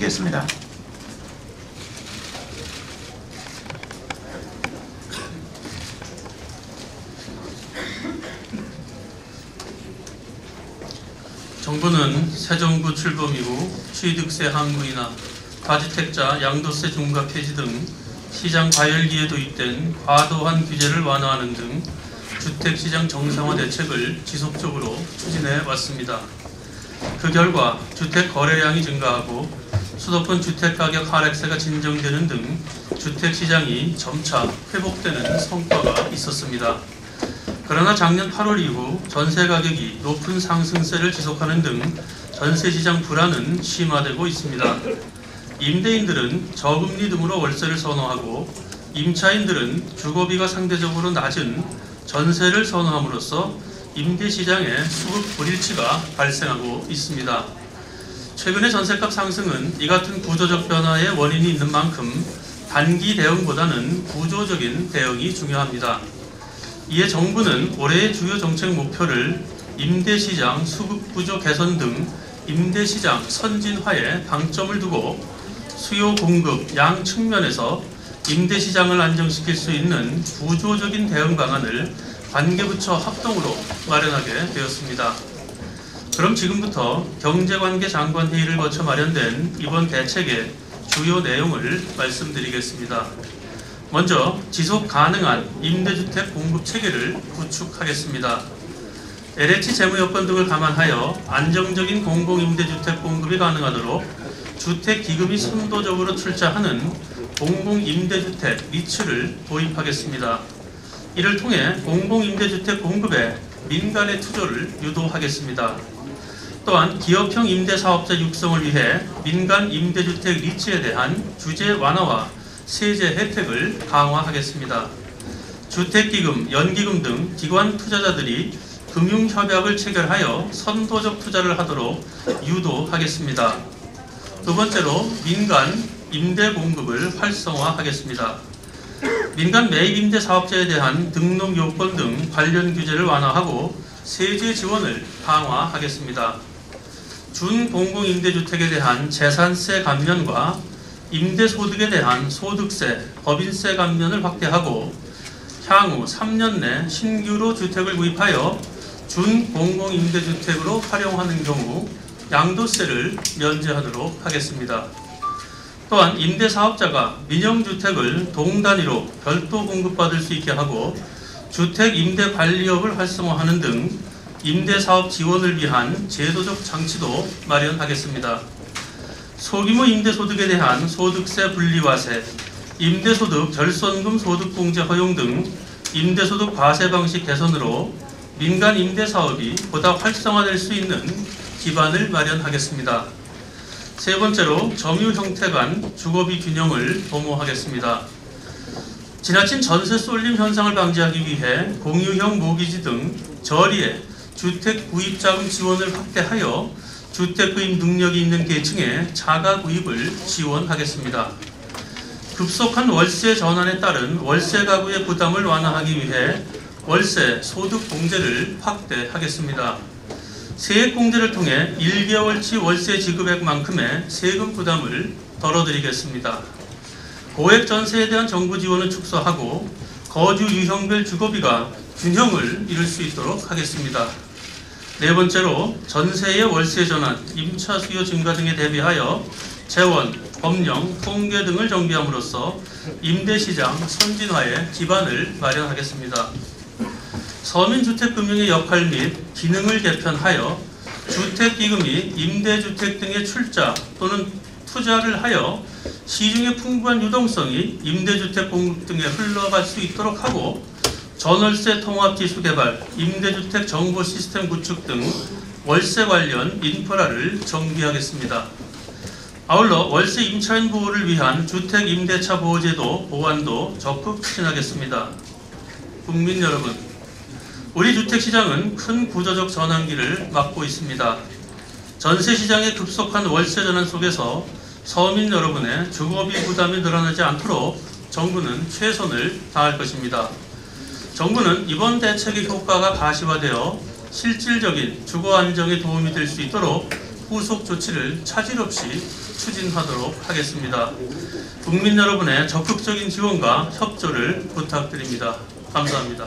주시겠습니다. 정부는 새 정부 출범 이후 취득세 항구이나 다주택자 양도세 중과 폐지 등 시장 과열기에 도입된 과도한 규제를 완화하는 등 주택시장 정상화 대책을 지속적으로 추진해 왔습니다. 그 결과 주택 거래량이 증가하고 수도권 주택가격 하락세가 진정되는 등 주택시장이 점차 회복되는 성과가 있었습니다. 그러나 작년 8월 이후 전세 가격이 높은 상승세를 지속하는 등 전세시장 불안은 심화되고 있습니다. 임대인들은 저금리 등으로 월세를 선호하고 임차인들은 주거비가 상대적으로 낮은 전세를 선호함으로써 임대시장에 수급 불일치가 발생하고 있습니다. 최근의 전세값 상승은 이 같은 구조적 변화의 원인이 있는 만큼 단기 대응보다는 구조적인 대응이 중요합니다. 이에 정부는 올해의 주요 정책 목표를 임대시장 수급구조 개선 등 임대시장 선진화에 방점을 두고 수요 공급 양 측면에서 임대시장을 안정시킬 수 있는 구조적인 대응 방안을 관계부처 합동으로 마련하게 되었습니다. 그럼 지금부터 경제관계 장관 회의를 거쳐 마련된 이번 대책의 주요 내용을 말씀드리겠습니다. 먼저 지속 가능한 임대주택 공급 체계를 구축하겠습니다. LH 재무 여건 등을 감안하여 안정적인 공공임대주택 공급이 가능하도록 주택기금이 선도적으로 출자하는 공공임대주택 리츠를 도입하겠습니다. 이를 통해 공공임대주택 공급에 민간의 투자를 유도하겠습니다. 또한 기업형 임대사업자 육성을 위해 민간 임대주택 리츠에 대한 규제 완화와 세제 혜택을 강화하겠습니다. 주택기금, 연기금 등 기관 투자자들이 금융협약을 체결하여 선도적 투자를 하도록 유도하겠습니다. 두 번째로 민간 임대 공급을 활성화하겠습니다. 민간 매입 임대 사업자에 대한 등록 요건 등 관련 규제를 완화하고 세제 지원을 강화하겠습니다. 준공공임대주택에 대한 재산세 감면과 임대소득에 대한 소득세, 법인세 감면을 확대하고 향후 3년 내 신규로 주택을 구입하여 준공공임대주택으로 활용하는 경우 양도세를 면제하도록 하겠습니다. 또한 임대사업자가 민영주택을 동단위로 별도 공급받을 수 있게 하고 주택임대관리업을 활성화하는 등 임대사업 지원을 위한 제도적 장치도 마련하겠습니다. 소규모 임대소득에 대한 소득세 분리과세, 임대소득 결손금 소득공제 허용 등 임대소득 과세 방식 개선으로 민간 임대사업이 보다 활성화될 수 있는 기반을 마련하겠습니다. 세 번째로 점유 형태 간 주거비 균형을 도모하겠습니다. 지나친 전세 쏠림 현상을 방지하기 위해 공유형 모기지 등 저리에 주택 구입 자금 지원을 확대하여 주택 구입 능력이 있는 계층의 자가 구입을 지원하겠습니다. 급속한 월세 전환에 따른 월세 가구의 부담을 완화하기 위해 월세 소득 공제를 확대하겠습니다. 세액 공제를 통해 1개월치 월세 지급액만큼의 세금 부담을 덜어드리겠습니다. 고액 전세에 대한 정부 지원을 축소하고 거주 유형별 주거비가 균형을 이룰 수 있도록 하겠습니다. 네 번째로 전세의 월세 전환, 임차 수요 증가 등에 대비하여 재원, 법령, 통계 등을 정비함으로써 임대시장 선진화의 기반을 마련하겠습니다. 서민주택금융의 역할 및 기능을 개편하여 주택기금이 임대주택 등의 출자 또는 투자를 하여 시중의 풍부한 유동성이 임대주택 공급 등에 흘러갈 수 있도록 하고 전월세 통합기술 개발, 임대주택 정보 시스템 구축 등 월세 관련 인프라를 정비하겠습니다. 아울러 월세 임차인 보호를 위한 주택 임대차 보호제도 보완도 적극 추진하겠습니다. 국민 여러분, 우리 주택시장은 큰 구조적 전환기를 맞고 있습니다. 전세시장의 급속한 월세 전환 속에서 서민 여러분의 주거비 부담이 늘어나지 않도록 정부는 최선을 다할 것입니다. 정부는 이번 대책의 효과가 가시화되어 실질적인 주거 안정에 도움이 될 수 있도록 후속 조치를 차질 없이 추진하도록 하겠습니다. 국민 여러분의 적극적인 지원과 협조를 부탁드립니다. 감사합니다.